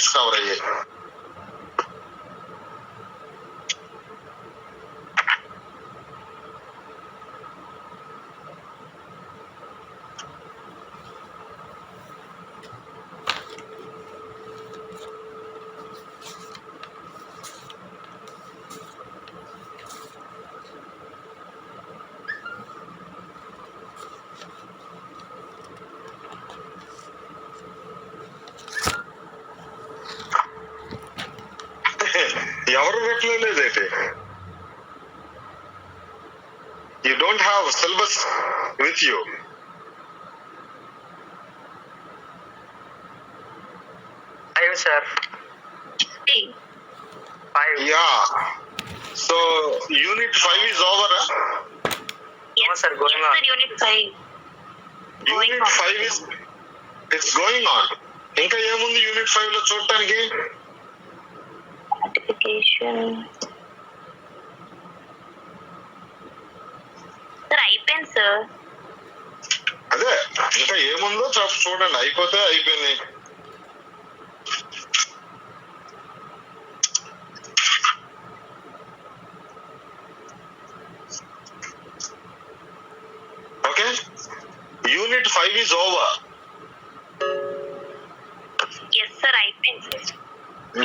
Units cover అయ్యాయి. ఎవరు పెట్టలేదైతే you don't have syllabus with you. Sir. 5. Yeah. So unit 5 is over. No, sir, going on. Unit 5. Unit 5 is it's going on. ఇంకా ఏముంది unit 5 లో చూడటానికి? Certification. Sir, అయిపోయింది sir. అదే ఇంకా ఏముందో చూడండి, అయిపోతే అయిపోయింది. Okay, unit 5 is over. Yes sir, అయిపోయింది sir.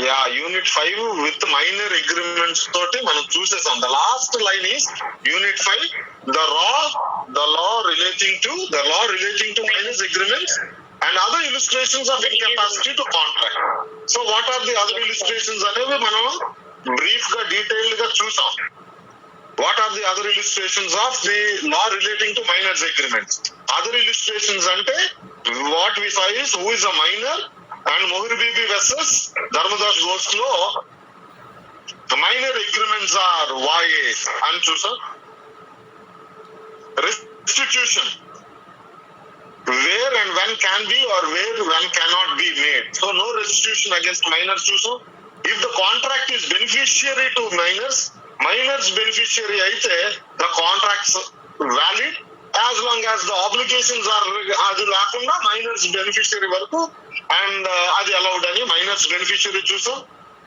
Yeah, unit 5 with minor agreements తోటి మనం చూసేసాం. The last line is unit 5, the law relating to minors agreements and other illustrations of incapacity to contract. So what are the other illustrations అనేవి మనం brief గా detailed గా చూసాం. What are the other illustrations of the law relating to minors agreements? Other illustrations ante what we saw is who is a minor and Mohir Bibi versus Dharmadas Ghosh lo the minor agreements are void and chusa. Restitution, where and when can be or where when cannot be made. So no restitution against minors chusa. If the contract is beneficiary to minors beneficiary అయితే the contracts valid as long as the obligations are అది లేకుండా minors beneficiary వరకు and అది allowed అని minors beneficiary చూసాం.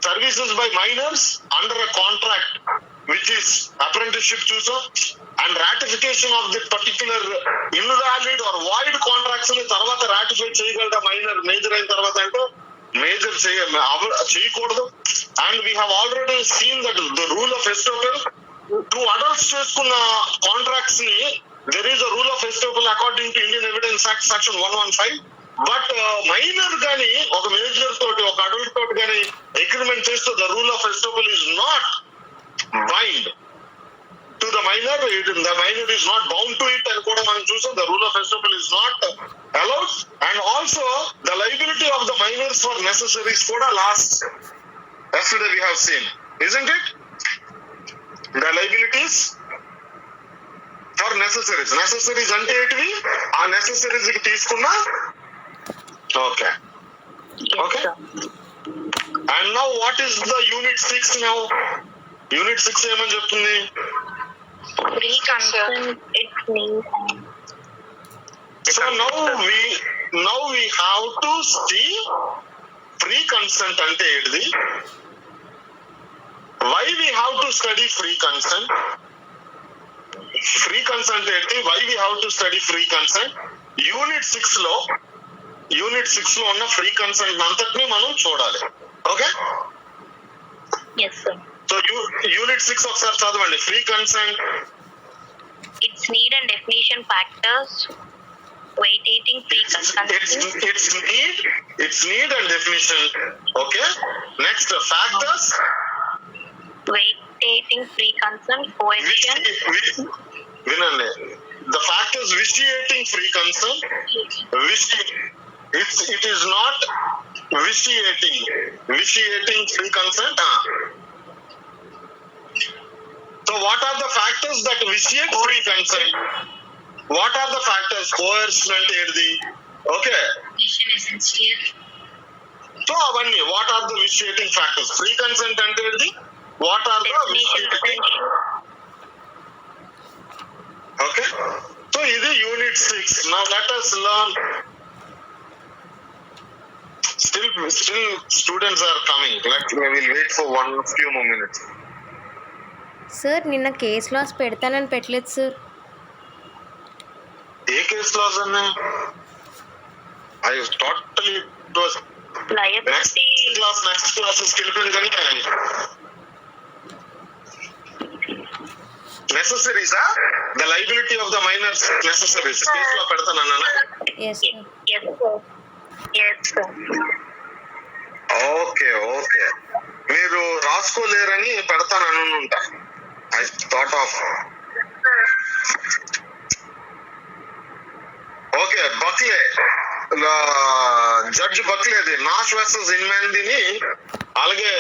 Services by minors under a contract which is apprenticeship చూసాం. And ratification of the particular invalid or void contracts ని తర్వాత ratify చేయగలరా మైనర్ మేజర్ అయిన తర్వాత అంటే మేజర్ చేయకూడదు. And we have already seen that the rule of estoppel to adults చేసుకున్న contracts ని there is a rule of estoppel according to Indian evidence act section 115. But minor గాని ఒక major తోటి ఒక అడల్ట్ తోటి గాని అగ్రిమెంట్ చేస్తూ the rule of estoppel is not bind to the minor, the minor is not bound to it అని కూడా మనం చూసాం. The rule of estoppel is not allowed. And also the liability of the minors for necessaries kuda yesterday we have seen, isn't it? The liabilities for necessaries ante etivi aa necessaries ki teeskunna. Okay. And now what is the unit 6 now? Unit 6 ఏమని చెప్తుంది? Free consent it means. So now we have to see free consent ante eddi. Why we have to study free consent? Free consent eddi, why we have to study free consent? Unit 6 లో ఉన్న free consent అంతటిని మనం చూడాలి. Okay, Yes sir. So unit 6 ఒకసారి చదవండి. Free consent, Its need and definition factors. Vaitating free consent. its need and definition. Okay, next factors. Vaitating free consent. Coercion. వినండి, the factors vitiating free consent. It is not vitiating free consent. So what are the factors that vitiate free consent? What are the factors? Coercion ante edi. Okay, so avanni what are the vitiating factors? Free consent ante edi, what are the vitiating? Okay, so ఇది unit 6. Now let us learn Still students are coming. We will wait for few more minutes. Sir నిన్న case laws పెడతానని పెట్టలేదు sir. ఏ case loss అన్నీ? I totally it was Liability. next classes వెళ్ళిపోయింది కానీ necessaries the liability of the minors necessaries case లో పెడతానన్నా. Yes sir. Yes, sir. Yes, sir. Okay మీరు రాసుకోలేరని పెడతానని ఉంటా. I thought of okay Buckley judge బక్లేది నాష్ వర్సెస్ ఇన్మాందిని, అలాగే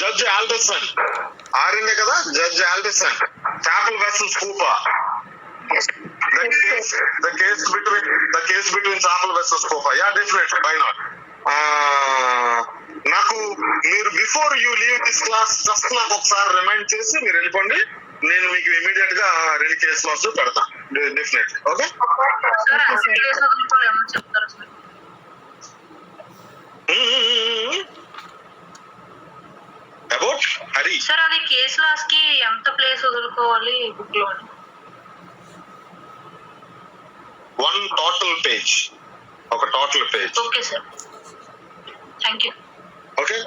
జడ్జ్ ఆల్డర్సన్ ఆరిందే కదా, judge Alderson Chappell versus Cooper. The case between Chappell versus Cooper. Yeah definitely, why not. నాకు మీరు before you leave this class just నాకు ఒకసారి remind చేసి మీరు వెళ్ళిపోండి. నేను మీకు ఇమీడియట్ గా 2 కేసు లాస్ పెడతా definitely. Okay about Hari sir అది కేస్ లాస్ కి ఎంత ప్లేస్ వదులుకోవాలి బుక్ లో? 1 total page. ఒక total page. Okay sir, thank you. Okay,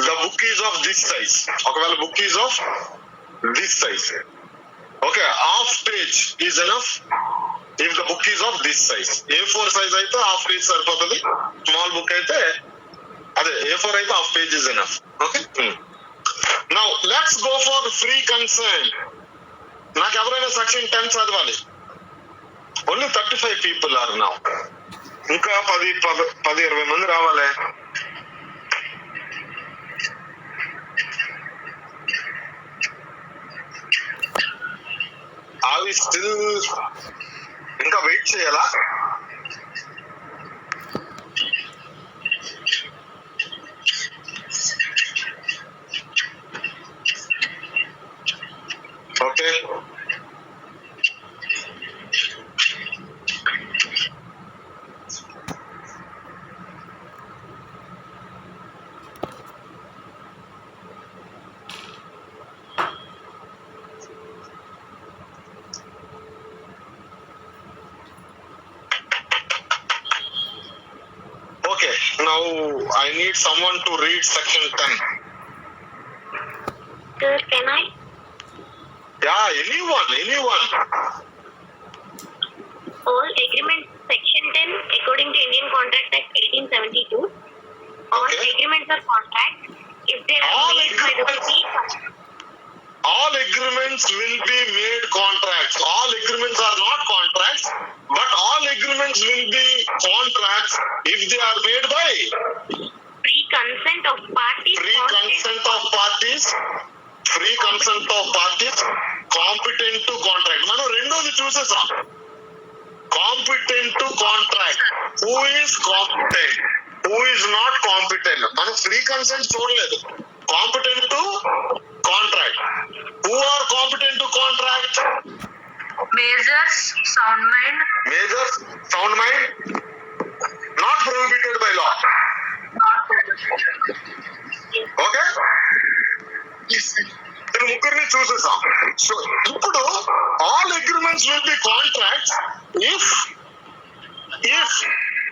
the book is of this size. ఒకవేళ book is of this size, okay, half page is enough if the book is of this size. A4 size అయితే half page సరిపోతుంది. Small book అయితే అదే A4 అయితే half page is enough. Okay, now let's go for free consent. నాకు ఎవరైనా section 10 చదవాలి. only 35 people are now. ఇంకా 10-20 మంది రావాలి. అవి స్టిల్ ఇంకా వెయిట్ చేయాలా? Okay, now I need someone to read section 10. Sir, can I? Yeah, anyone. All agreements, section 10, according to Indian Contract Act 1872, all Okay. agreements are contracts if they are All made by the agreements. All agreements will be made contracts. All agreements are not contracts, but all agreements will be contracts if they are made by free consent of parties. free consent of parties competent to contract. మనం రెండోది చూసేసాం, competent to contract. Who is competent, who is not competent. మనం free consent చూడలేదు. competent to contract. Who are competent to contract? Measures, sound mind. Measures, sound mind, not prohibited by law. Okay? Yes, sir. ఈ ముగ్గురిని చూసేసాం. So ఇప్పుడు all agreements will be contracts if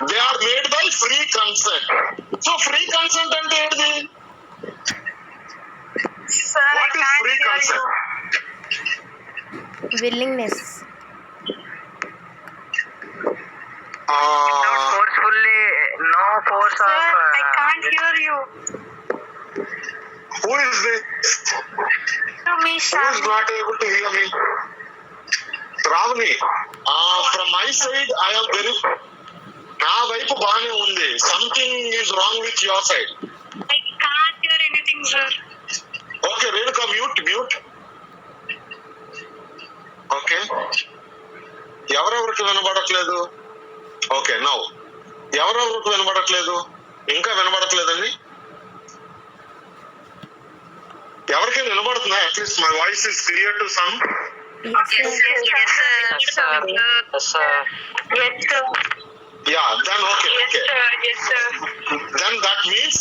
they are made by free consent. So free consent అంటే ఏంటి? Sir, What is free consent? Willingness. Forcefully, no force Sir, of. I can't hear you. Who is this? To me, Who sir. is not able to hear me? Ravani, from my side I am very, నా వైపు బాగానే ఉంది. Something is wrong with your side. I can't hear anything, sir. Okay, Renuka, mute. Okay, ఎవరెవరికి వినబడట్లేదు? Okay, now ఎవరెవరికి వినబడట్లేదు? ఇంకా వినబడట్లేదండి? ఎవరికైనా వినబడుతుందా? At least my voice is clear to some. Yes, sir. Yes, sir. Yes, sir. Yes, sir. Yeah, then okay. Yes, Okay. sir. Yes, sir. Then that means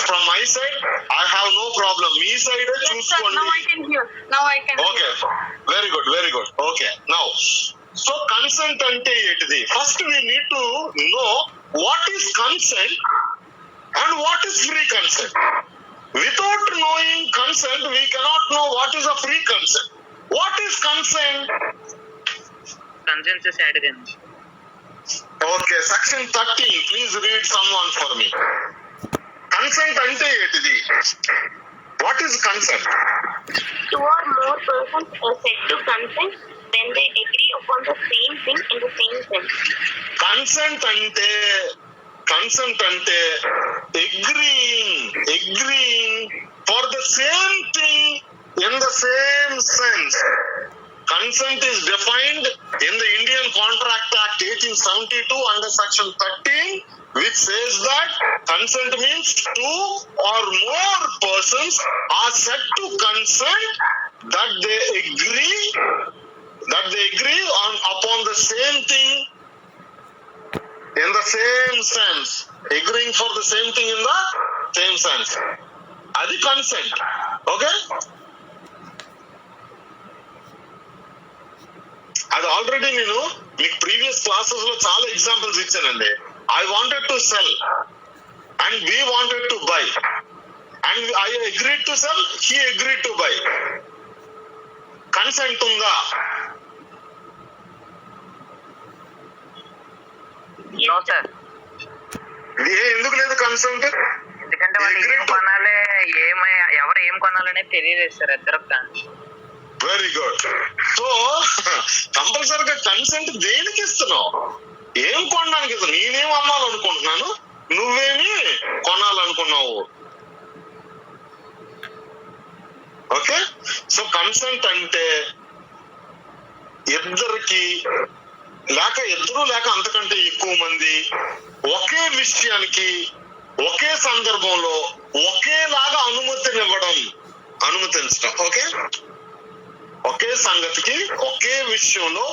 from my side, I have no problem. Me side Yes, sir. Now I చూసుకోండి. can hear. Now I can Okay, hear. very good, very good. Okay, now, so consent అంటే ఏంటిది? First we need to know what is consent and what is free consent. Without knowing consent, we cannot know what is a free consent. What is consent? Consensus added in. Okay, section 13. Please read someone for me. Consent అంటే ఏంటిది? What is consent? Two or more persons are said to consent when they agree upon the same thing in the same sense. Consent అంటే agreeing for the same thing in the same sense. Consent is defined in the Indian Contract Act 1872 under section 13, which says that consent means two or more persons are said to consent that they agree upon the same thing in the same sense. Agreeing for the same thing in the same sense. Adi consent. Okay? అది already నేను మీకు previous classes లో చాలా examples ఇచ్చానండి. I wanted to sell and we wanted to buy and I agreed to sell, he agreed to buy. Consent ఉందా? No, sir. ఎందుకు లేదు consent? ఎందుకంటే వాళ్ళు ఏం కొనాలి, ఎవరు ఏం కొనాలనేది తెలియదు సార్ ఇద్దరికి కానీ. Very good. సో కంపల్సరీగా కన్సెంట్ దేనికి ఇస్తున్నావు? ఏం కొనడానికి ఇస్తున్నావు? నేనేం అమ్మాలనుకుంటున్నాను, నువ్వేమి కొనాలనుకున్నావు. ఓకే, సో కన్సెంట్ అంటే ఇద్దరికి ఇద్దరు లేక అంతకంటే ఎక్కువ మంది ఒకే విషయానికి ఒకే సందర్భంలో ఒకేలాగా అనుమతించడం. ఓకే, ఒకే సంగతికి ఒకే విషయంలో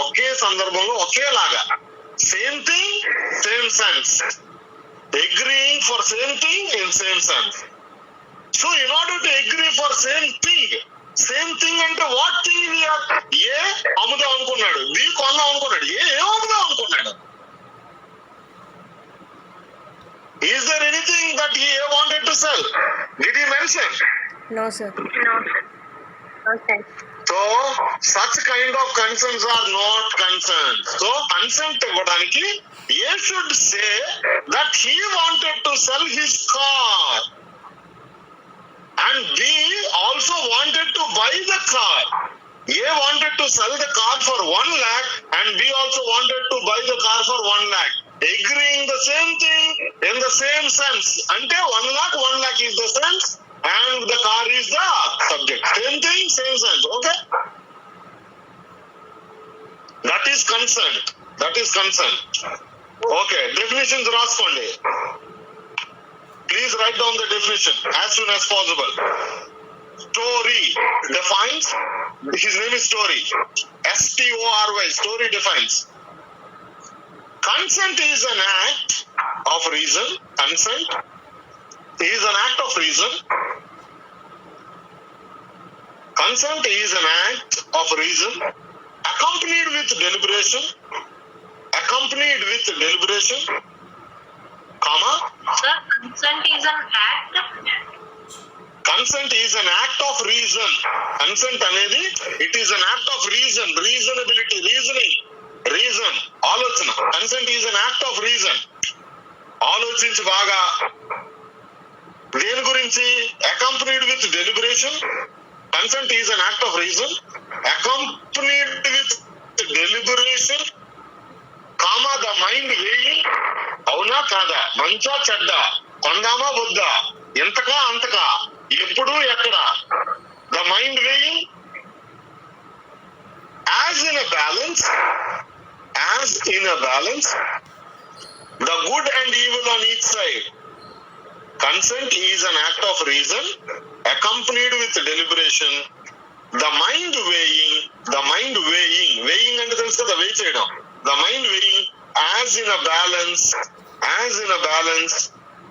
ఒకే సందర్భంలో ఒకేలాగా, same thing same sense, agreeing for same thing in same sense. So in order to agree for same thing అంటే వాట్ థింగ్? ఏ అమ్ముదాం అనుకున్నాడు, బి కొందాం అనుకున్నాడు, ఏం అమ్ముదాం అనుకున్నాడు. Is there anything that he wanted to sell? Did he mention? No, sir. No, sir. Okay. So such kind of concerns are not concerns. So consent ఇవ్వడానికి A should say that he wanted to sell his car and B also wanted to buy the car. A wanted to sell the car for 1 lakh and B also wanted to buy the car for 1 lakh. Agreeing the same thing in the same sense. Ante 1 lakh is the sense and the car is the subject. Same thing, same sense. Okay? That is consent. Okay, definitions రాసుకోండి. Please write down the definition as soon as possible. Story defines, his name is Story. S-T-O-R-Y, Story defines. Consent is an act of reason. Consent is an act of reason. Consent is an act of reason accompanied with deliberation, comma. Sir, consent is an act. Consent is an act of reason. Consent అనేది it is an act of reason, reasonability, reason, ఆలోచన. Consent is an act of reason. ఆలోచించి బాగా దేని గురించి? accompanied with deliberation. Consent is an act of reason accompanied with deliberation, comma, the mind weighing, అవునా కాదా, మంచా చెడ్డా, కొందామా వద్దా, ఎంతకా అంతకా, ఎప్పుడు ఎక్కడ, the mind weighing as in a balance, the good and evil on each side. Consent is an act of reason accompanied with deliberation, the mind weighing అంటే తెలుసు కదా, వెయి చేయడం, the mind weighing as in a balance,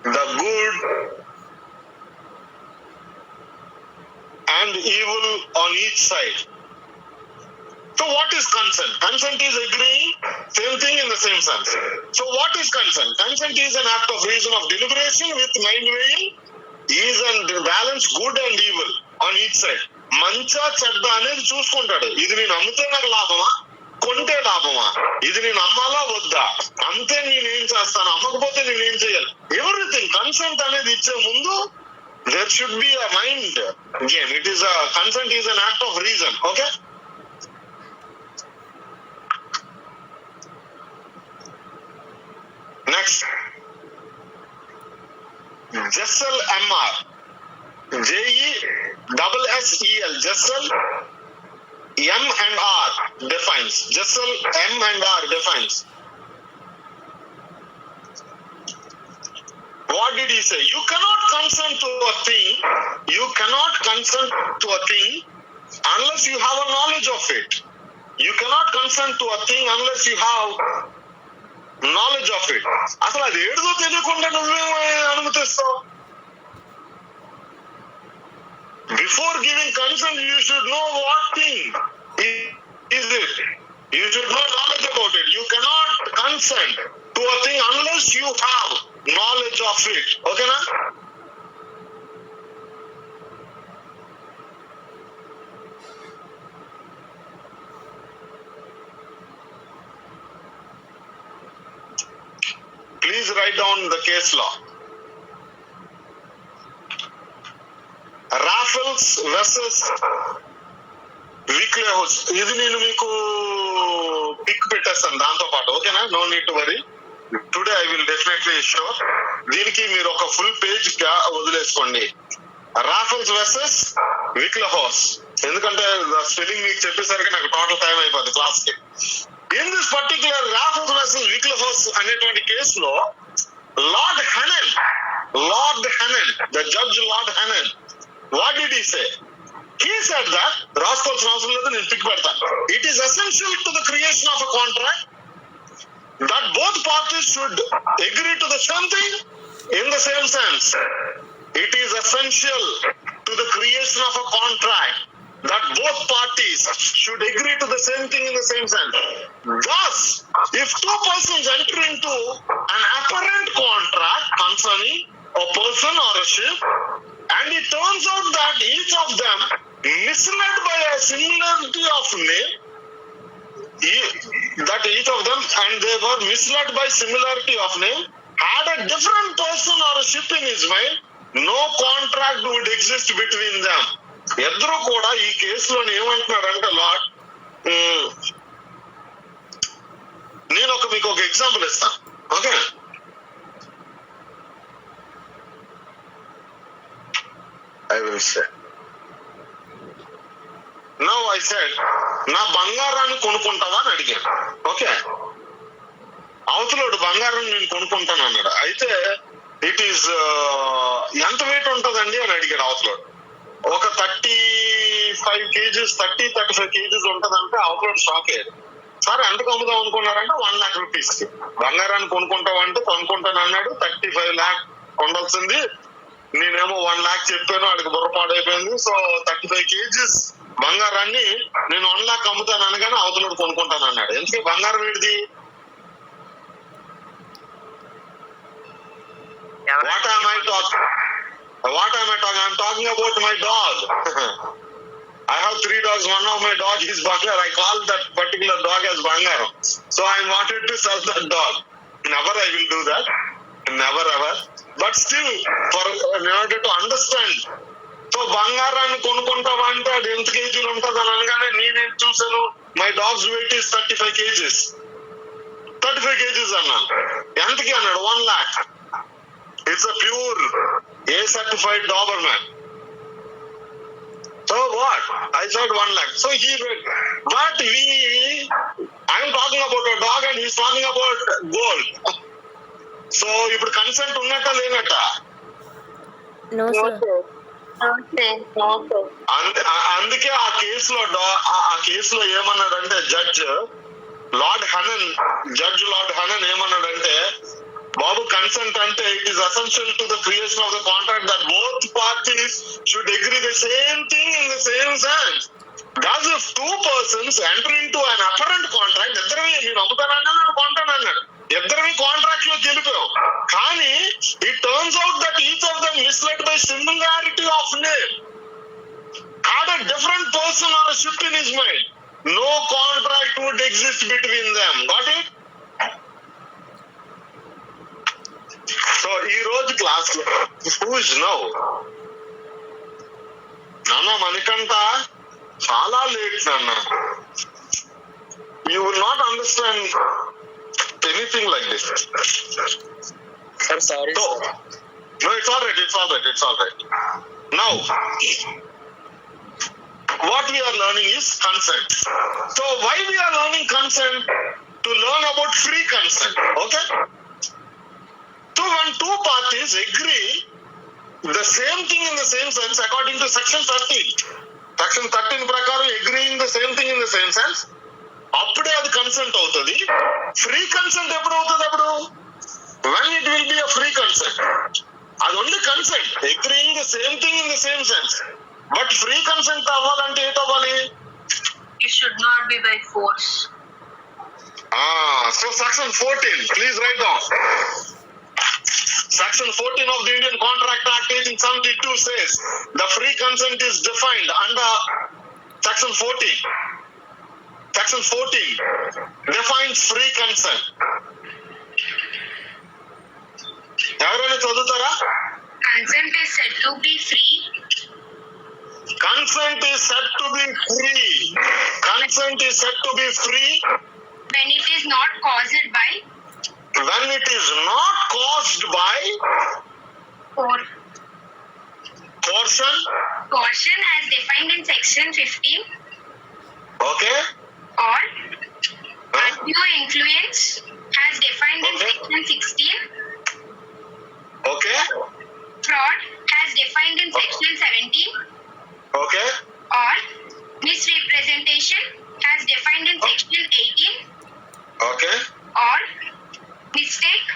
the good and evil on each side. So what is consent? Consent is agreeing, same thing in the same sense. So what is consent? Consent is an act of reason of deliberation with mind weighing, is and balance good and evil on each side. మంచా చెడ్డ అనేది చూసుకుంటాడు. ఇది నేను అమ్మితే నాకు లాభమా, కొంటే లాభమా, ఇది నేను అమ్మాలా వద్దా, అంతే నేనేం చేస్తాను, అమ్మకపోతే నేనేం చేయాలి, ఎవ్రీథింగ్. కన్సెంట్ అనేది ఇచ్చే ముందు there should be a mind game. It is a consent is an act of reason. Okay. Next, Jessel MR, JESSEL, Jessel M and R defines. Jessel M and R defines. What did he say? You cannot consent to a thing. You cannot consent to a thing unless you have a knowledge of it. You cannot consent to a thing unless you have knowledge of it. అసలు అది ఏడుదో తెలియకుండా నువ్వేమో అనుమతిస్తావు. Before giving consent, you should know what thing is it. You should know knowledge about it. You cannot consent to a thing unless you have knowledge of it. Okay, na? Please write down the case law. Raffles versus Wichelhaus. ఇది నేను మీకు pic పెట్టేస్తాను దాంతో పాటు. ఓకేనా? No need to worry. Today I will definitely show. దీనికి మీరు ఒక ఫుల్ పేజ్ వదిలేసుకోండి. Raffles versus Wichelhaus. ఎందుకంటే స్పెల్లింగ్ మీకు చెప్పేసరికి నాకు టోటల్ టైం అయిపోద్ది క్లాస్ కి. In this particular Raffles versus Wichelhaus అనేటువంటి కేసులో Lord Hennell, the judge Lord Hennell, what did he say? He said that, రాసుకోవాల్సిన అవసరం లేదు, నేను పిక్ పెడతాను. It is essential to the creation of a contract that both parties should agree to the same thing in the same sense. It is essential to the creation of a contract that both parties should agree to the same thing in the same sense. Thus, if two persons enter into an apparent contract concerning a person or a ship, and it turns out that each of them, misled by a similarity of name, that each of them, and they were misled by similarity of name, had a different person or a ship in his mind, no contract would exist between them. ఎద్దరూ కూడా ఈ కేసులో ఏమంటున్నారంటే lord, నేను మీకు ఒక example ఇస్తాను. Okay, I will say. Now I said, నా బంగారాన్ని కొనుక్కుంటావా అని అడిగాను. ఓకే, అవతలోడు బంగారం నేను కొనుక్కుంటాను అన్నాడు. అయితే ఇట్ ఈస్ ఎంత వెయిట్ ఉంటుందండి అని అడిగాడు అవతలోడు. ఒక 35 kgs 35 kgs ఉంటదంటే అవతలోడు షాక్ అయ్యాడు. సార్ ఎంతకు అమ్ముదాం అనుకున్నారంటే 1 lakh rupees కి. బంగారాన్ని కొనుక్కుంటావంటే కొనుక్కుంటాను అన్నాడు. 35 lakh ఉండాల్సింది, నేనేమో 1 lakh చెప్పాను, వాడికి బుర్రపాడైపోయింది. సో 35 kgs బంగారాన్ని నేను 1 lakh అమ్ముతాను అనగానే అవతలోడు కొనుక్కుంటాను అన్నాడు. ఎందుకంటే బంగారం ఏంటిది? What am I talking? I'm talking about my dog. I have 3 dogs. One of my dog is Butler. I call that particular dog as Bangaram. So I wanted to sell that dog. Never I will do that. Never ever. But still, in order to understand. So బంగారాన్ని కొనుక్కుంటావా అంటే అది ఎంత కేజీలు ఉంటుంది అని అనగానే నేనేం చూసాను, my dogs weight is 35 kgs. 35 kgs అన్నాను. ఎంతకి అన్నాడు? 1 lakh. It's a pure A certified Doberman. So what? I said 1 lakh. So he went. But I'm talking about a dog and he's talking about gold. So ఇప్పుడు consent ఉన్నట్ట లేనట్ట? No sir. అందుకే ఆ కేసులో ఏమన్నాడంటే judge, Lord Hannen, judge Lord Hannen ఏమన్నాడంటే, బాబు consent అంటే it is essential to the creation of the contract that both parties should agree the same thing in the same sense. Thus, if two persons enter into an apparent contract, ఇద్దరివి నేను అమ్ముతానన్నాడు, కొంటానన్నాడు, ఇద్దరివి contract లో గెలిపావు. కానీ it turns out that each of them misled by similarity of name had a different person or a shift in his mind. No contract would exist between them. Got it? So, ఈ రోజు class లో who is now? నాన్న మనకంట చాలా late నాన్న. You will not understand anything like this. Sir, sorry. So, no, it's all right. Now, what we are learning is consent. So why we are learning consent? To learn about free consent. Okay? So when two parties agree the same thing in the same sense according to section 13. Section 13 ప్రకారం agreeing the same thing in the same sense, అప్పుడే అది consent అవుతుంది. Free consent ఎప్పుడు అవుతుంది? అప్పుడు when it will be a free consent. అది only consent, agreeing the same thing in the same sense. But free consent అవ్వాలంటే ఏంటవ్వాలి? It should not be by force. So section 14, please write down. Section 14 of the Indian Contract Act 1872 says the free consent is defined under section 14. Section 14 defines free consent. ఎవరైనా చదువుతారా? Consent is said to be free. Consent is said to be free. Consent is said to be free When it is not caused by when it is not caused by coercion. Coercion as defined in section 15 Okay? or Huh? undue influence as defined in Okay. section 16. Okay? Fraud as defined in section 17 Okay? or misrepresentation as defined in section 18 Okay? or mistake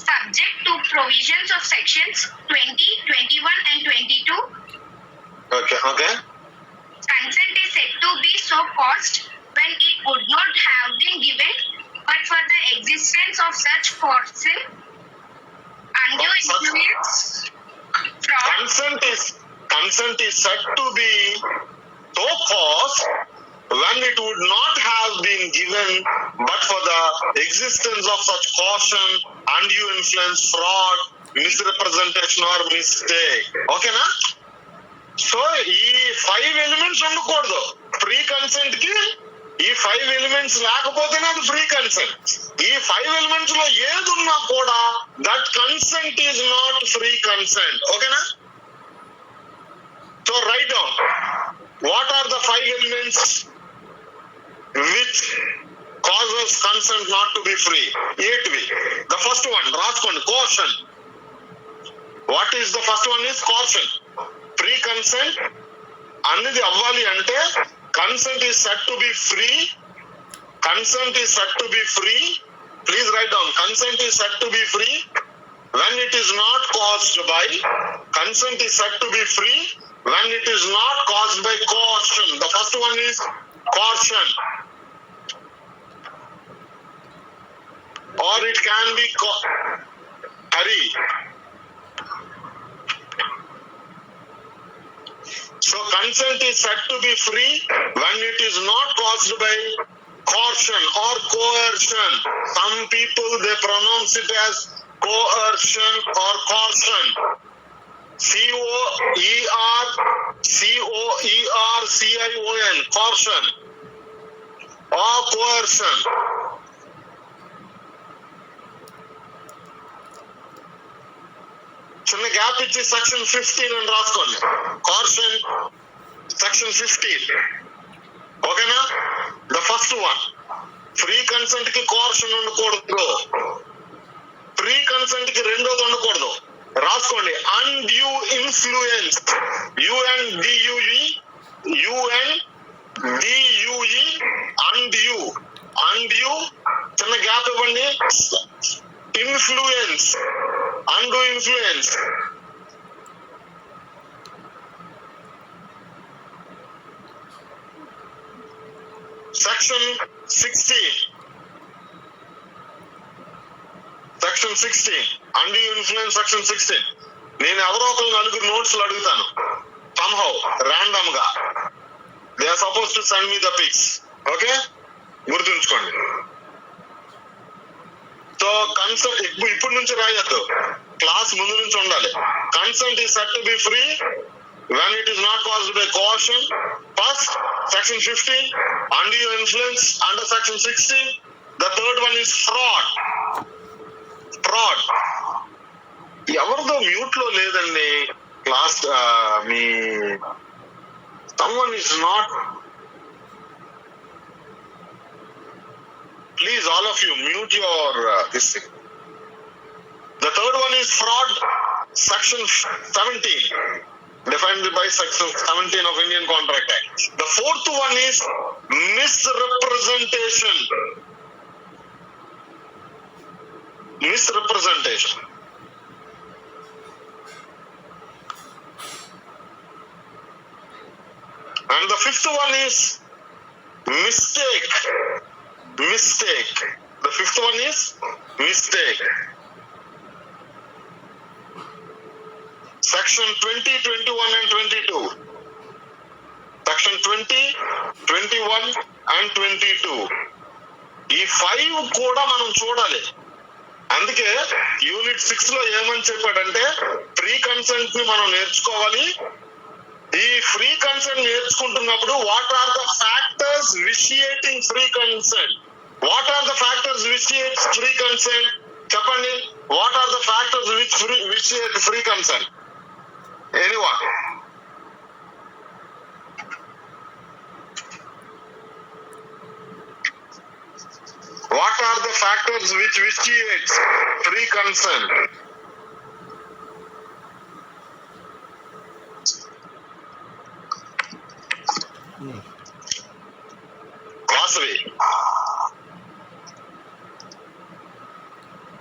subject to provisions of sections 20, 21 and 22. Okay? Okay? Consent is said to be so caused when it would not have been given but for the existence of such coercion, undue influence, fraud, Consent is said to be so caused when it would not have been given but for the existence of such caution, undue influence, fraud, misrepresentation or mistake. Okay na? So ఈ 5 elements ఉండకూడదు free consent కి. ఈ 5 elements లేకపోతేనే అది free consent. ఈ 5 elements లో ఏది ఉన్నా కూడా that consent is not free consent. ఓకేనా? So write down what are the 5 elements which causes consent not to be free? 8 The first one, రాసుకోండి, caution. What is the first one? Is caution. Free consent అనేది అవ్వాలి అంటే consent is said to be free. Consent is said to be free. Please write down. Consent is said to be free when it is not caused by. Consent is said to be free when it is not caused by coercion. The first one is coercion. Or it can be hurry. So consent is said to be free when it is not caused by coercion or coercion. Some people they pronounce it as coercion or coercion. C-O-E-R-C-O-E-R-C-I-O-N. Coercion or coercion. చిన్న gap ఇచ్చి section 15 అని రాసుకోండి. Coercion section 15. ఓకేనా? The first one, free consent కి coercion ఉండకూడదు. Free consent కి రెండోది ఉండకూడదు. రాసుకోండి, undue influence. UNDUE UNDUE undue Influence, undue influence. Section 16. Section 16. Undue influence, section 16. నేను ఎవరో ఒకరు నలుగురు నోట్స్లు అడుగుతాను. Somehow, random గా. They are supposed to send me the pics. Okay? గుర్తుంచుకోండి. సో కన్సెంట్ ఇప్పుడు నుంచి రాయొద్దు, క్లాస్ ముందు నుంచి ఉండాలి. Consent is set to be free when it is not caused by coercion. First, section 15, undue influence under section 16. The third one is fraud. Fraud. ఎవరిదో mute లో లేదండి class. Me someone is not. Please, all of you, mute your this thing. The third one is fraud, section 17, defined by section 17 of Indian Contract Act. The fourth one is misrepresentation. Misrepresentation. And the fifth one is mistake. Mistake. The fifth one is mistake. Section 20, 21 and 22. Section 20, 21 and 22. ఈ 5 కూడా మనం చూడాలి. అందుకే unit 6 లో ఏమని చెప్పాడంటే free consent ని మనం నేర్చుకోవాలి. ఈ ఫ్రీ కన్సెంట్ నేర్చుకుంటున్నప్పుడు what are the factors vitiating free consent? What are the factors vitiate free consent? చెప్పండి. What are the factors which vitiate free consent? Anyone? What are the factors which vitiate free consent? Vasavi.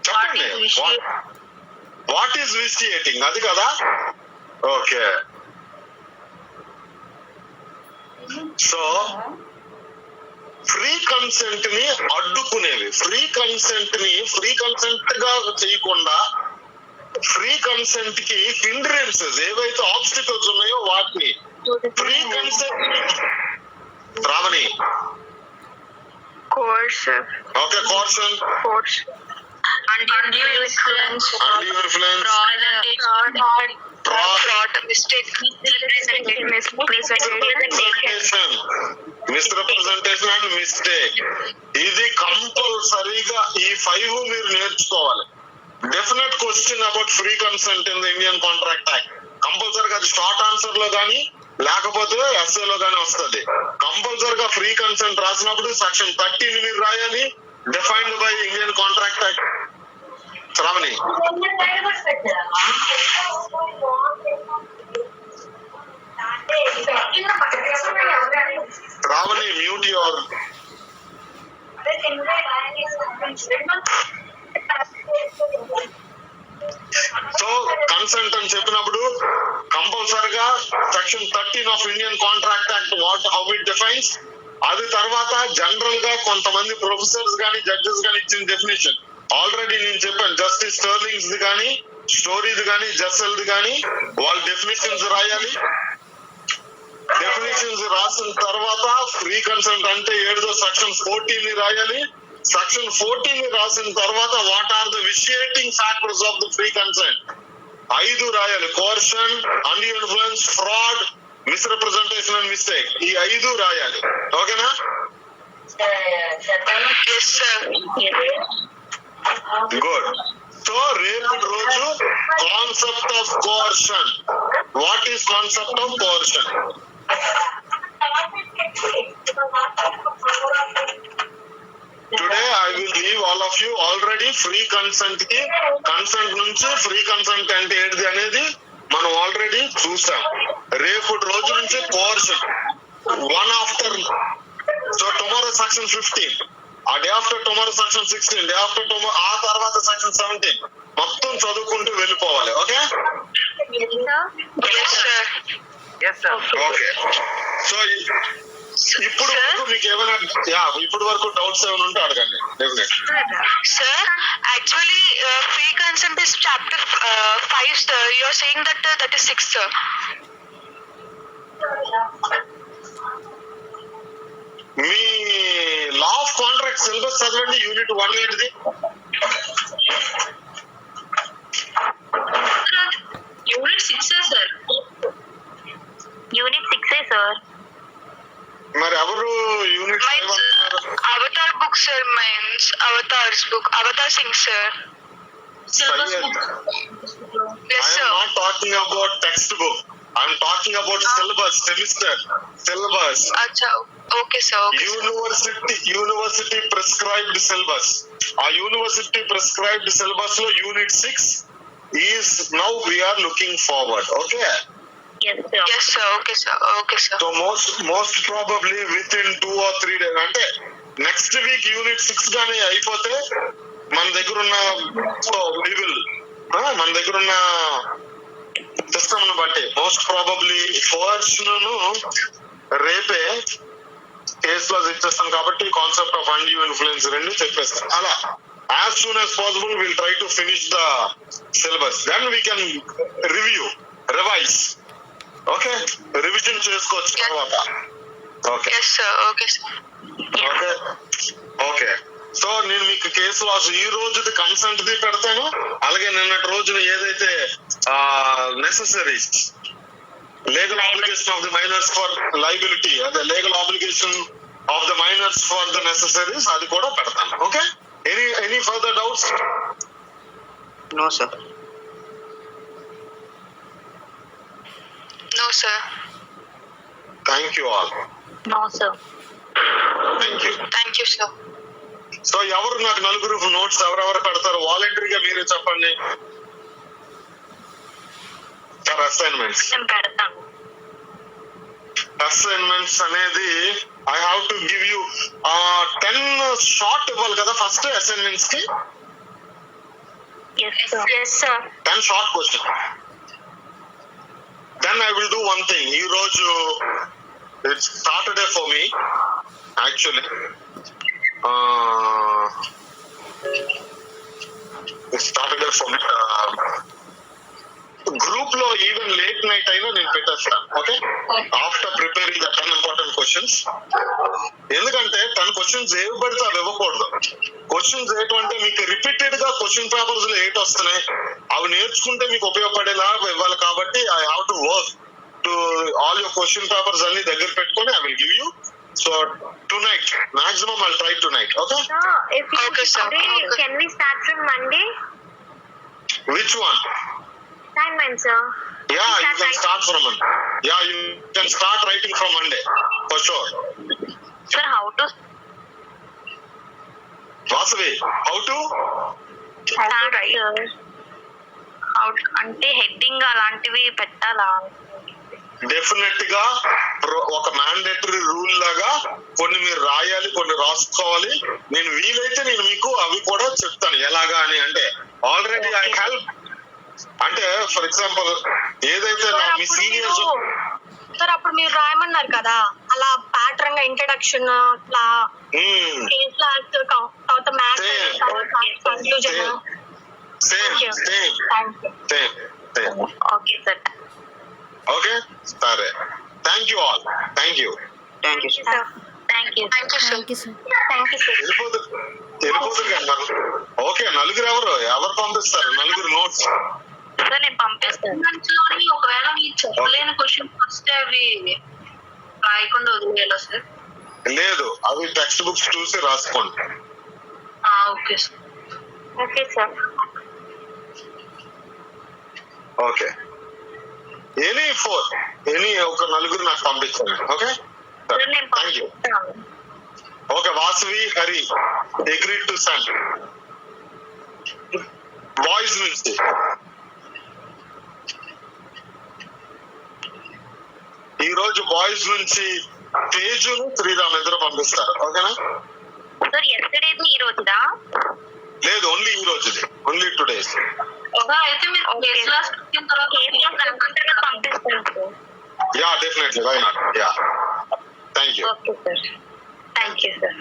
చెప్పండి. What is vitiating? అది కదా. Okay. So free consent ని అడ్డుకునేవి, free consent గా చేయకుండా free consent కి hindrances ఏవైతే obstacles ఉన్నాయో వాటిని ఫ్రీ కన్సెంట్. రామని. coercive, okay. Coercion, undue influence, fraud, mistake, misrepresentation and mistake. ఇది కంపల్సరీగా ఈ 5 మీరు నేర్చుకోవాలి. Definite question about free consent in the Indian contract act. కంపల్సరీగా అది షార్ట్ ఆన్సర్ లో కానీ లేకపోతే ఎస్ఏ లో కానీ వస్తుంది. కంపల్సరీగా ఫ్రీ కన్సెంట్ రాసినప్పుడు సెక్షన్ 13 మీరు రాయాలి, defined by Indian contract act. Sravani. Ravani, mute your. So consent అని చెప్పినప్పుడు కంపల్సరిగా section 13 of Indian contract act what how it defines. అది తర్వాత జనరల్ గా కొంతమంది ప్రొఫెసర్స్ గానీ జడ్జెస్ గానీ ఇచ్చిన డెఫినేషన్ ఆల్రెడీ నేను చెప్పాను. జస్టిస్ స్టర్లింగ్స్ ది కానీ స్టోరీది కానీ జస్సెల్ ది కానీ వాళ్ళ డెఫినేషన్స్ రాయాలి. డెఫినేషన్స్ రాసిన తర్వాత ఫ్రీ కన్సెంట్ అంటే ఏదో సెక్షన్ 14 ని రాయాలి. సెక్షన్ 14 ని రాసిన తర్వాత what are the vitiating factors of the free consent 5 రాయాలి. Coercion, undue influence, fraud, misrepresentation and mistake. ఈ 5 రాయాలి. ఓకేనా? గుడ్. సో రేపు రోజు concept of coercion. What is concept of coercion? Today I will leave all of you already free consent కి consent నుంచి free consent అంటే ఏంటిది అనేది మనం ఆల్రెడీ చూసాం. రేపు రోజు నుంచి coercion 1 after. So tomorrow section 15. ఆ day after tomorrow section 16, day after tomorrow ఆ తర్వాత సెక్షన్ 17 మొత్తం చదువుకుంటూ వెళ్ళిపోవాలి. Okay okay. సో ఇప్పుడు వరకు మీకు ఏమైనా ఇప్పుడు వరకు డౌట్స్ ఏమైనా ఉంటే అడగండి. Definite Sir, actually, free consent is chapter 5, sir. You are saying that that is 6, sir. Me law of contract syllabus చదవండి. యూనిట్ 1 ఏంటిది? Unit 6, sir. Unit 6, sir. మరి ఎవరు యూనిట్ 5 అంటున్నారు? Avatar book, sir. Mine's Avatar's book. Avatar Singh, sir. Syllabus book. Yes, I sir. am not talking about textbook. I am talking about syllabus, semester, syllabus. Acha. Okay, sir. Okay, sir. University prescribed syllabus. ఆ university prescribed syllabus లో unit 6 is now we're looking forward. Okay Yes, sir. Okay, sir. Okay, sir. So most probably with in 2 or 3 days, అంటే next week unit 6 గానీ అయిపోతే మన దగ్గర ఉన్న system ను బట్టి మోస్ట్ ప్రాబబ్లీ రేపే కేస్ లో ఇచ్చేస్తాం. కాబట్టి కాన్సెప్ట్ ఆఫ్ అన్డ్యూ ఇన్ఫ్లుయెన్స్ రెండు చెప్పేస్తాం. అలా as soon as possible will try to finish the syllabus, then we can revise. Okay, revision చేసుకోవచ్చు తర్వాత. Okay Yes, sir. Okay, sir. Okay okay. So నేను మీకు కేసు లాస్ ఈ రోజుది కన్సెంట్ ది పెడతాను. అలాగే నిన్నటి రోజున ఏదైతే necessaries legal obligation of the minors for liability, అదే legal obligation of the minors for the necessaries, అది కూడా పెడతాను. Okay, any further doubts? No, sir. No, sir. Thank you all. No, sir. Thank you. Thank you, sir. So ఎవరు నాకు నలుగురు notes ఎవరెవరు పెడతారు వాలంటరీగా మీరే చెప్పండి. సార్ అసైన్మెంట్స్ నేను పెడతాను. అసైన్మెంట్స్ అనేది I have to give you 10 short ఇవ్వాలి కదా ఫస్ట్ అసైన్మెంట్స్ కి. Yes, sir. Yes, sir. 10 short question. Then I will do one thing. ఈ రోజు it's Saturday for me actually. Saturday for me. Group లో even late night అయినా నేను పెట్టేస్తాను. Okay, after preparing the 10 important questions. ఎందుకంటే 10 questions ఏవి పడితే అవి ఇవ్వకూడదు. క్వశ్చన్స్ ఏంటంటే మీకు రిపీటెడ్ గా క్వశ్చన్ పేపర్స్ లో ఏటి వస్తున్నాయి, అవి నేర్చుకుంటే మీకు ఉపయోగపడేలా ఇవ్వాలి. కాబట్టి I have to work to all your question papers అన్ని దగ్గర పెట్టుకొని I will give you. So tonight, maximum I'll try tonight. Okay? If you Okay, sir. can we start from Monday? Which one? Assignment, sir. Yeah, you can start from Monday. Yeah, you can start writing from Monday for sure. Sir, how to Vasavi, how to? start, sir? How అంటే heading అలాంటివి పెట్టాలా? Definite గా ఒక mandatory rule లాగా కొన్ని మీరు రాయాలి, కొన్ని రాసుకోవాలి. నేను వీలైతే నేను మీకు అవి కూడా చెప్తాను ఎలాగా అని. అంటే ఆల్రెడీ ఐ హెల్ప్. అంటే ఫర్ ఎగ్జాంపుల్ ఏదైతే మీ సీనియర్స్ సార్ అప్పుడు మీరు రాయమన్నారు కదా, అలా ప్యాటర్న్ గా ఇంట్రడక్షన్ అట్లా కేస్ లాస్ట్ తర్వాత maths conclusion. Same okay sir. Okay సరే. Thank you all. Thank you. Thank you, sir. Sir thank you. Thank you sir. Thank you sir. Thank you sir. వెళ్ళిపోతుంది కదా. ఓకే, నలుగురు ఎవరు పంపిస్తారు? నలుగురు నోట్స్ సార్ నేను పంపిస్తాను. ఒకవేళ మీరు చెప్పలేని క్వశ్చన్ వస్తే అవి రాయకుండా వదిలేయాలా సార్? లేదు, అవి టెక్స్ట్ బుక్స్ చూసి రాసుకోండి. Okay sir. Okay sir. Okay, any ఒక నలుగురు నాకు పంపించండి. ఓకే, సార్ నేను థ్యాంక్ యూ. పంపిస్తాను. Okay, Vasavi Hari agree to send. Boys నుంచి ఈ రోజు బాయ్స్ నుంచి తేజును శ్రీరామ్ ఇద్దరు పంపిస్తారు. ఓకేనా? సార్ ఎస్టర్డే ఈ రోజుదా? లేదు, ఓన్లీ ఈ రోజుది, ఓన్లీ టుడేస్. అయితే మీరు కేసు రాసిన తర్వాత పంపిస్తాను sir. Yeah, definitely, why not. Yeah, thank you. Okay sir, thank you sir.